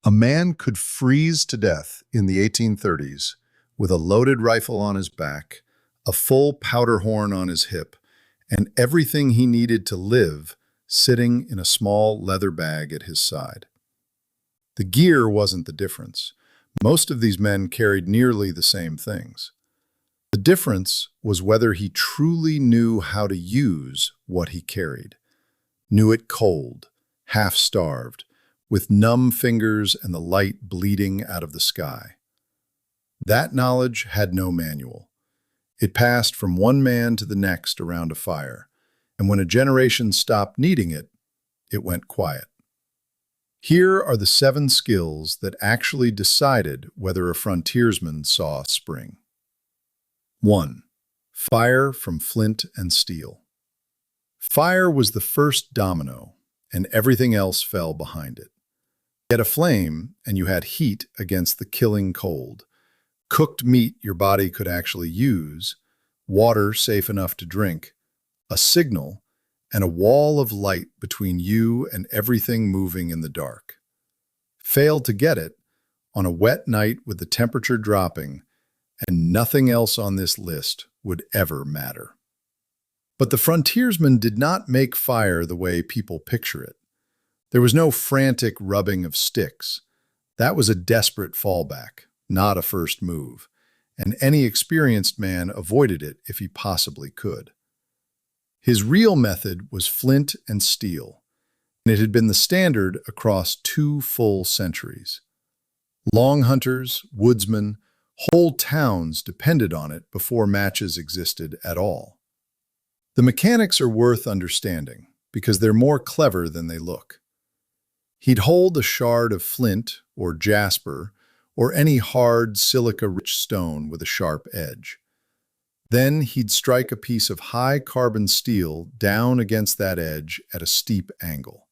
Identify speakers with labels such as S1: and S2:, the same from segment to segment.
S1: A man could freeze to death in the 1830s with a loaded rifle on his back, a full powder horn on his hip, and everything he needed to live sitting in a small leather bag at his side. The gear wasn't the difference. Most of these men carried nearly the same things. The difference was whether he truly knew how to use what he carried. Knew it cold, half-starved, with numb fingers and the light bleeding out of the sky. That knowledge had no manual. It passed from one man to the next around a fire, and when a generation stopped needing it, it went quiet. Here are the 7 skills that actually decided whether a frontiersman saw spring. 1. Fire from flint and steel. Fire was the first domino, and everything else fell behind it. Get a flame, and you had heat against the killing cold, cooked meat your body could actually use, water safe enough to drink, a signal, and a wall of light between you and everything moving in the dark. Failed to get it, on a wet night with the temperature dropping, and nothing else on this list would ever matter. But the frontiersmen did not make fire the way people picture it. There was no frantic rubbing of sticks. That was a desperate fallback, not a first move, and any experienced man avoided it if he possibly could. His real method was flint and steel, and it had been the standard across 2 full centuries. Long hunters, woodsmen, whole towns depended on it before matches existed at all. The mechanics are worth understanding because they're more clever than they look. He'd hold a shard of flint or jasper or any hard silica-rich stone with a sharp edge. Then he'd strike a piece of high-carbon steel down against that edge at a steep angle.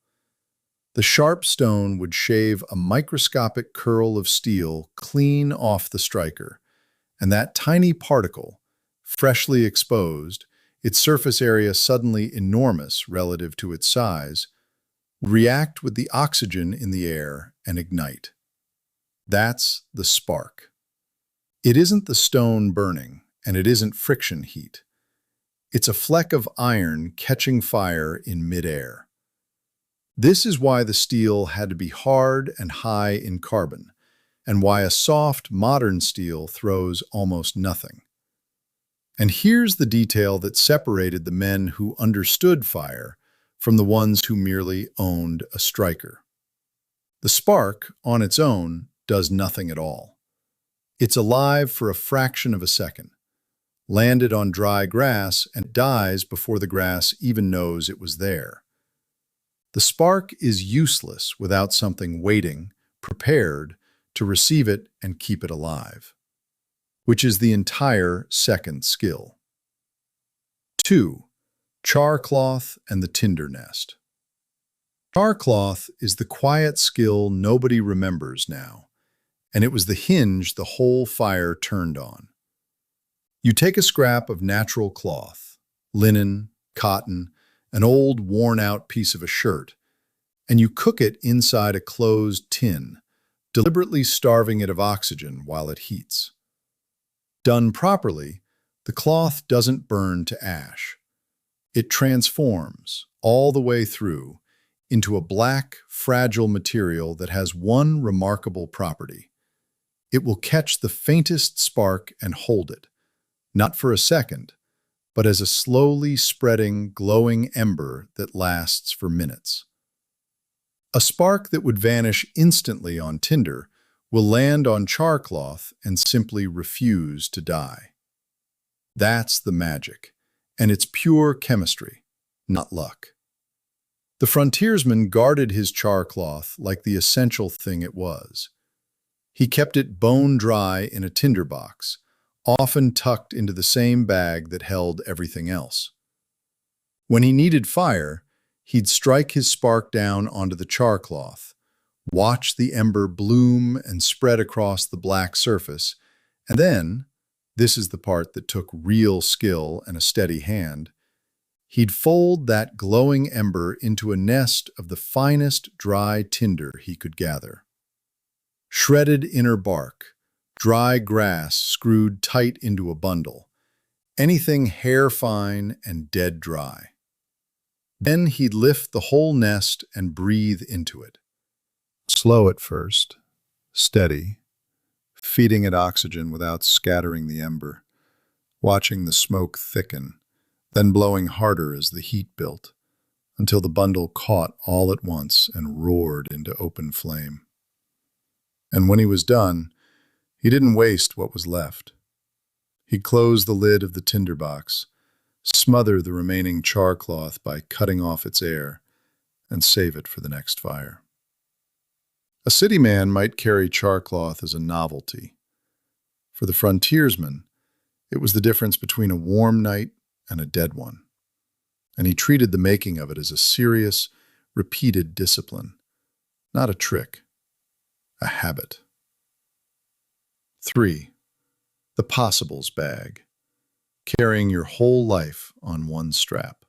S1: The sharp stone would shave a microscopic curl of steel clean off the striker, and that tiny particle, freshly exposed, its surface area suddenly enormous relative to its size, would react with the oxygen in the air and ignite. That's the spark. It isn't the stone burning, and it isn't friction heat. It's a fleck of iron catching fire in midair. This is why the steel had to be hard and high in carbon, and why a soft, modern steel throws almost nothing. And here's the detail that separated the men who understood fire from the ones who merely owned a striker. The spark, on its own, does nothing at all. It's alive for a fraction of a second, landed on dry grass, and dies before the grass even knows it was there. The spark is useless without something waiting, prepared, to receive it and keep it alive, which is the entire second skill. 2. Char cloth and the tinder nest. Char cloth is the quiet skill nobody remembers now, and it was the hinge the whole fire turned on. You take a scrap of natural cloth, linen, cotton, an old worn-out piece of a shirt, and you cook it inside a closed tin, deliberately starving it of oxygen while it heats. Done properly, the cloth doesn't burn to ash. It transforms, all the way through, into a black, fragile material that has one remarkable property. It will catch the faintest spark and hold it, not for a second, but as a slowly spreading, glowing ember that lasts for minutes. A spark that would vanish instantly on tinder will land on char cloth and simply refuse to die. That's the magic, and it's pure chemistry, not luck. The frontiersman guarded his char cloth like the essential thing it was. He kept it bone dry in a tinderbox, often tucked into the same bag that held everything else. When he needed fire, he'd strike his spark down onto the char cloth, watch the ember bloom and spread across the black surface, and then, this is the part that took real skill and a steady hand, he'd fold that glowing ember into a nest of the finest dry tinder he could gather. shredded inner bark, dry grass screwed tight into a bundle, anything hair-fine and dead dry. Then he'd lift the whole nest and breathe into it. Slow at first, steady, feeding it oxygen without scattering the ember, watching the smoke thicken, then blowing harder as the heat built, until the bundle caught all at once and roared into open flame. And when he was done, he didn't waste what was left. He'd close the lid of the tinder box, smother the remaining char cloth by cutting off its air, and save it for the next fire. A city man might carry char cloth as a novelty. For the frontiersman, it was the difference between a warm night and a dead one, and he treated the making of it as a serious, repeated discipline, not a trick, a habit. 3. The possibles bag, carrying your whole life on one strap.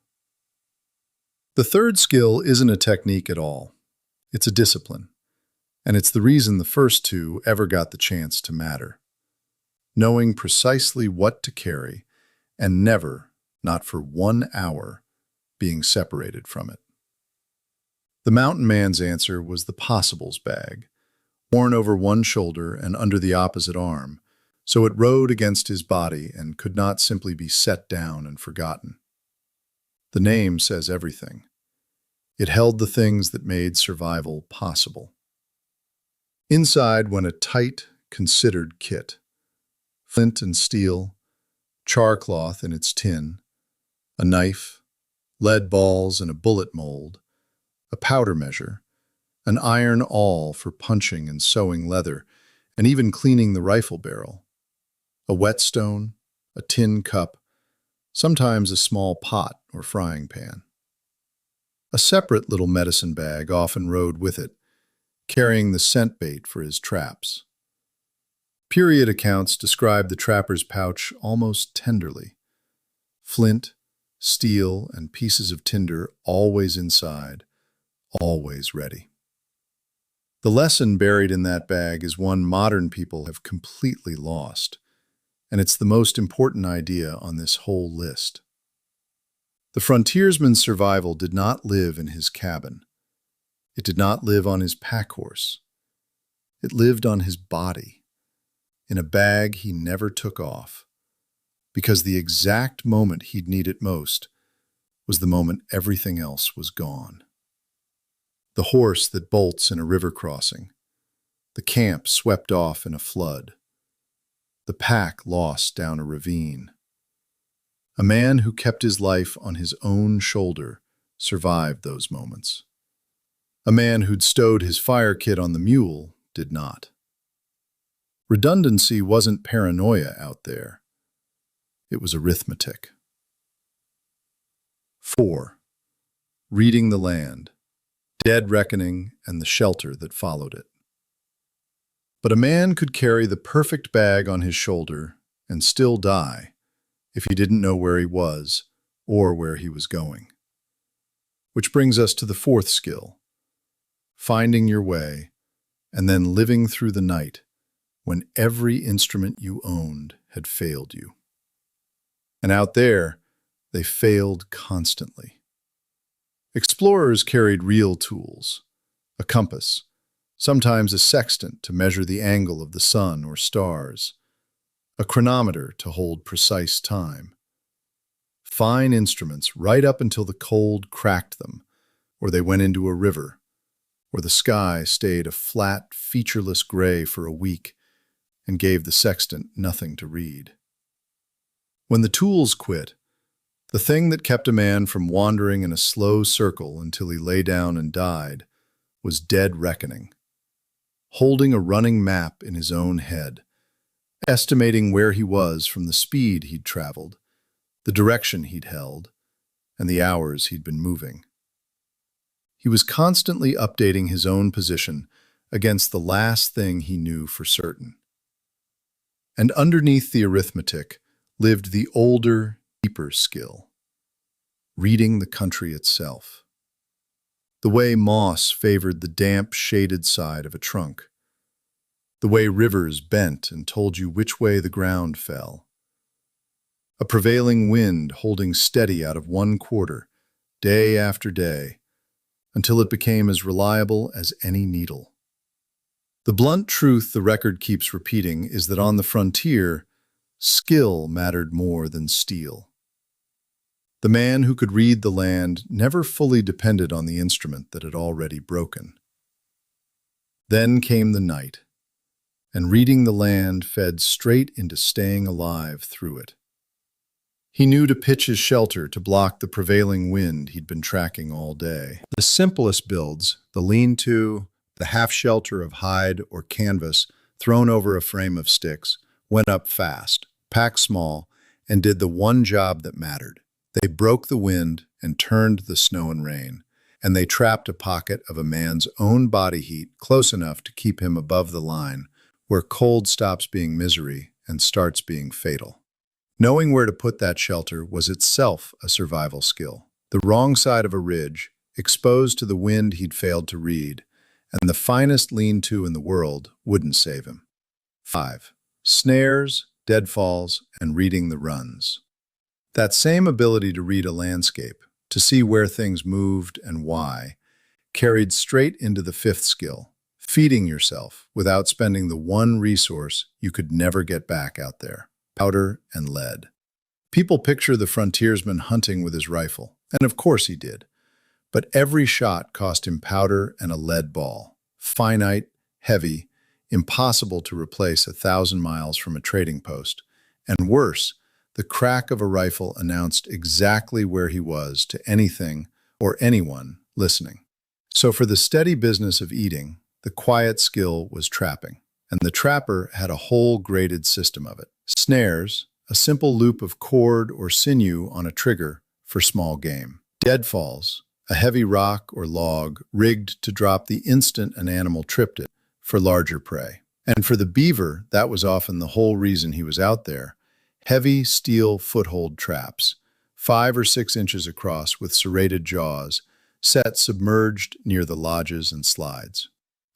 S1: The third skill isn't a technique at all. It's a discipline, and it's the reason the first two ever got the chance to matter. Knowing precisely what to carry and never, not for 1 hour, being separated from it. The mountain man's answer was the possibles bag, worn over one shoulder and under the opposite arm, so it rode against his body and could not simply be set down and forgotten. The name says everything. It held the things that made survival possible. Inside went a tight, considered kit. Flint and steel, char cloth in its tin, a knife, lead balls and a bullet mold, a powder measure, an iron awl for punching and sewing leather, and even cleaning the rifle barrel, a whetstone, a tin cup, sometimes a small pot or frying pan. A separate little medicine bag often rode with it, carrying the scent bait for his traps. Period accounts describe the trapper's pouch almost tenderly. Flint, steel, and pieces of tinder always inside, always ready. The lesson buried in that bag is one modern people have completely lost, and it's the most important idea on this whole list. The frontiersman's survival did not live in his cabin. It did not live on his pack horse. It lived on his body, in a bag he never took off, because the exact moment he'd need it most was the moment everything else was gone. The horse that bolts in a river crossing, the camp swept off in a flood, the pack lost down a ravine. A man who kept his life on his own shoulder survived those moments. A man who'd stowed his fire kit on the mule did not. Redundancy wasn't paranoia out there. It was arithmetic. 4. Reading the land, dead reckoning, and the shelter that followed it. But a man could carry the perfect bag on his shoulder and still die if he didn't know where he was or where he was going. Which brings us to the fourth skill, finding your way and then living through the night when every instrument you owned had failed you. And out there, they failed constantly. Explorers carried real tools, a compass, sometimes a sextant to measure the angle of the sun or stars, a chronometer to hold precise time. Fine instruments right up until the cold cracked them, or they went into a river, or the sky stayed a flat, featureless gray for a week and gave the sextant nothing to read. When the tools quit, the thing that kept a man from wandering in a slow circle until he lay down and died was dead reckoning, holding a running map in his own head, estimating where he was from the speed he'd traveled, the direction he'd held, and the hours he'd been moving. He was constantly updating his own position against the last thing he knew for certain. And underneath the arithmetic lived the older, deeper skill, reading the country itself. The way moss favored the damp, shaded side of a trunk, the way rivers bent and told you which way the ground fell. A prevailing wind holding steady out of one quarter, day after day, until it became as reliable as any needle. The blunt truth the record keeps repeating is that on the frontier, skill mattered more than steel. The man who could read the land never fully depended on the instrument that had already broken. Then came the night, and reading the land fed straight into staying alive through it. He knew to pitch his shelter to block the prevailing wind he'd been tracking all day. The simplest builds, the lean-to, the half-shelter of hide or canvas thrown over a frame of sticks, went up fast, packed small, and did the one job that mattered. They broke the wind and turned the snow and rain, and they trapped a pocket of a man's own body heat close enough to keep him above the line, where cold stops being misery and starts being fatal. Knowing where to put that shelter was itself a survival skill. The wrong side of a ridge, exposed to the wind he'd failed to read, and the finest lean-to in the world wouldn't save him. 5. Snares, deadfalls, and reading the runs. That same ability to read a landscape, to see where things moved and why, carried straight into the 5th skill, feeding yourself without spending the one resource you could never get back out there: powder and lead. People picture the frontiersman hunting with his rifle, and of course he did. But every shot cost him powder and a lead ball, finite, heavy, impossible to replace 1,000 miles from a trading post. And worse, the crack of a rifle announced exactly where he was to anything or anyone listening. So for the steady business of eating, the quiet skill was trapping, and the trapper had a whole graded system of it. Snares, a simple loop of cord or sinew on a trigger for small game. Deadfalls, a heavy rock or log rigged to drop the instant an animal tripped it for larger prey. And for the beaver, that was often the whole reason he was out there. Heavy steel foothold traps, 5 or 6 inches across with serrated jaws, set submerged near the lodges and slides.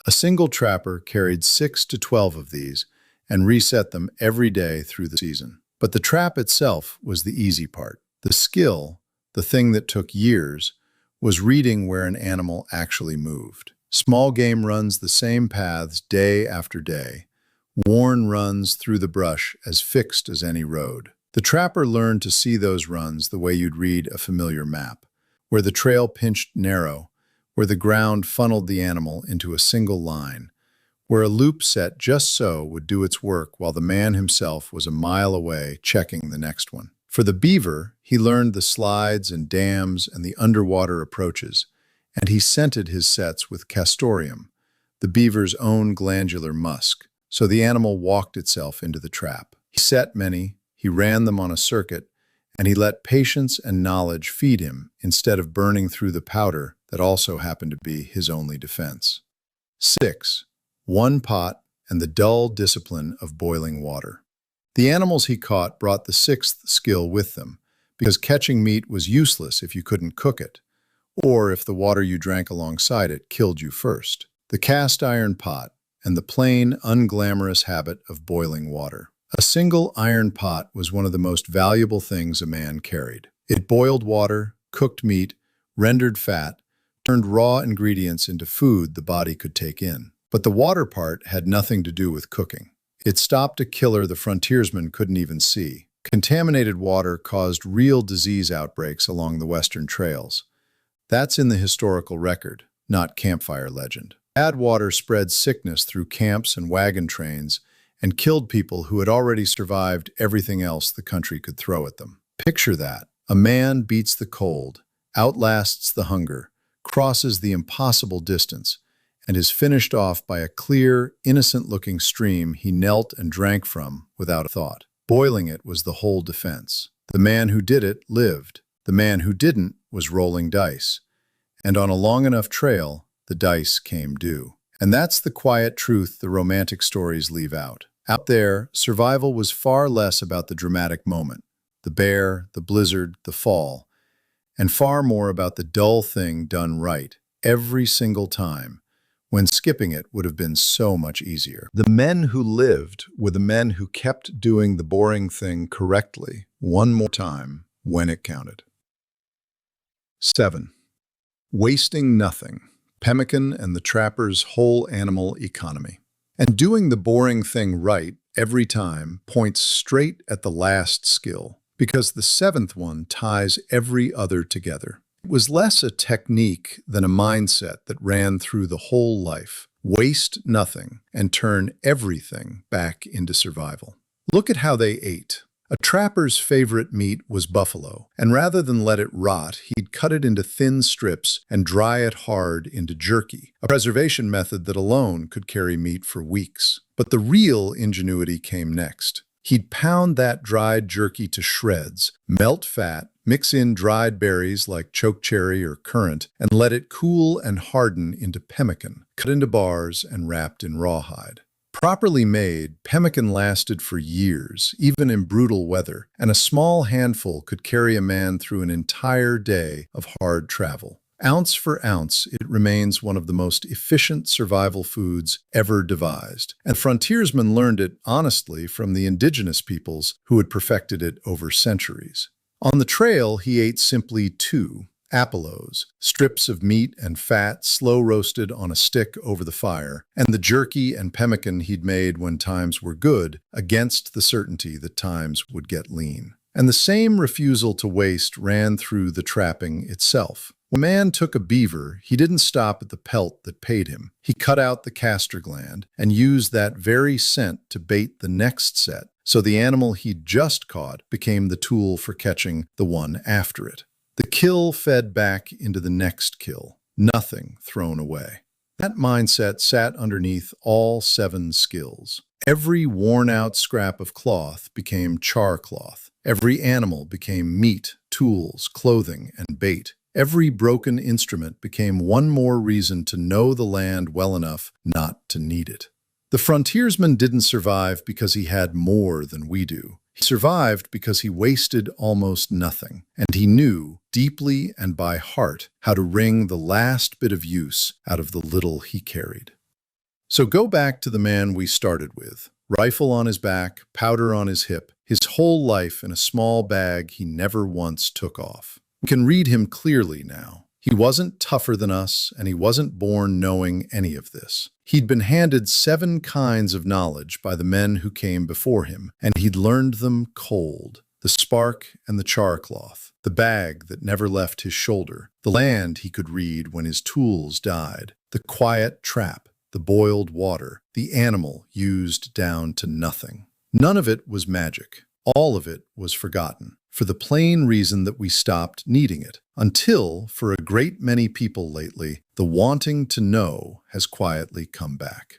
S1: A single trapper carried 6 to 12 of these and reset them every day through the season. But the trap itself was the easy part. The skill, the thing that took years, was reading where an animal actually moved. Small game runs the same paths day after day, worn runs through the brush as fixed as any road. The trapper learned to see those runs the way you'd read a familiar map, where the trail pinched narrow, where the ground funneled the animal into a single line, where a loop set just so would do its work while the man himself was a mile away checking the next one. For the beaver, he learned the slides and dams and the underwater approaches, and he scented his sets with castoreum, the beaver's own glandular musk, so the animal walked itself into the trap. He set many, he ran them on a circuit, and he let patience and knowledge feed him instead of burning through the powder that also happened to be his only defense. 6. One pot and the dull discipline of boiling water. The animals he caught brought the 6th skill with them, because catching meat was useless if you couldn't cook it, or if the water you drank alongside it killed you first. The cast iron pot and the plain, unglamorous habit of boiling water. A single iron pot was one of the most valuable things a man carried. It boiled water, cooked meat, rendered fat, turned raw ingredients into food the body could take in. But the water part had nothing to do with cooking. It stopped a killer the frontiersmen couldn't even see. Contaminated water caused real disease outbreaks along the western trails. That's in the historical record, not campfire legend. Bad water spread sickness through camps and wagon trains and killed people who had already survived everything else the country could throw at them. Picture that. A man beats the cold, outlasts the hunger, crosses the impossible distance, and is finished off by a clear, innocent-looking stream he knelt and drank from without a thought. Boiling it was the whole defense. The man who did it lived. The man who didn't was rolling dice. And on a long enough trail, the dice came due. And that's the quiet truth the romantic stories leave out. Out there, survival was far less about the dramatic moment, the bear, the blizzard, the fall, and far more about the dull thing done right every single time, when skipping it would have been so much easier. The men who lived were the men who kept doing the boring thing correctly one more time when it counted. 7. Wasting nothing. Pemmican and the trapper's whole animal economy. And doing the boring thing right every time points straight at the last skill, because the seventh one ties every other together. It was less a technique than a mindset that ran through the whole life. Waste nothing and turn everything back into survival. Look at how they ate. A trapper's favorite meat was buffalo, and rather than let it rot, he'd cut it into thin strips and dry it hard into jerky, a preservation method that alone could carry meat for weeks. But the real ingenuity came next. He'd pound that dried jerky to shreds, melt fat, mix in dried berries like chokecherry or currant, and let it cool and harden into pemmican, cut into bars and wrapped in rawhide. Properly made, pemmican lasted for years, even in brutal weather, and a small handful could carry a man through an entire day of hard travel. Ounce for ounce, it remains one of the most efficient survival foods ever devised, and frontiersmen learned it honestly from the indigenous peoples who had perfected it over centuries. On the trail, he ate simply 2 apolos, strips of meat and fat slow-roasted on a stick over the fire, and the jerky and pemmican he'd made when times were good, against the certainty that times would get lean. And the same refusal to waste ran through the trapping itself. When a man took a beaver, he didn't stop at the pelt that paid him. He cut out the castor gland and used that very scent to bait the next set, so the animal he'd just caught became the tool for catching the one after it. The kill fed back into the next kill, nothing thrown away. That mindset sat underneath all 7 skills. Every worn-out scrap of cloth became char cloth. Every animal became meat, tools, clothing, and bait. Every broken instrument became one more reason to know the land well enough not to need it. The frontiersman didn't survive because he had more than we do. He survived because he wasted almost nothing, and he knew, deeply and by heart, how to wring the last bit of use out of the little he carried. So go back to the man we started with. Rifle on his back, powder on his hip, his whole life in a small bag he never once took off. We can read him clearly now. He wasn't tougher than us, and he wasn't born knowing any of this. He'd been handed 7 kinds of knowledge by the men who came before him, and he'd learned them cold. The spark and the char cloth, the bag that never left his shoulder, the land he could read when his tools died, the quiet trap, the boiled water, the animal used down to nothing. None of it was magic. All of it was forgotten, for the plain reason that we stopped needing it, until, for a great many people lately, the wanting to know has quietly come back.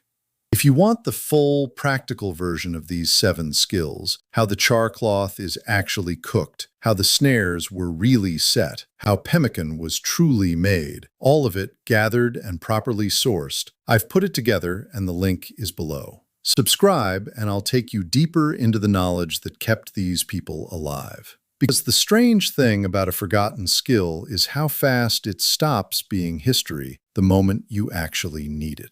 S1: If you want the full, practical version of these 7 skills, how the char cloth is actually cooked, how the snares were really set, how pemmican was truly made, all of it gathered and properly sourced, I've put it together and the link is below. Subscribe and I'll take you deeper into the knowledge that kept these people alive. Because the strange thing about a forgotten skill is how fast it stops being history the moment you actually need it.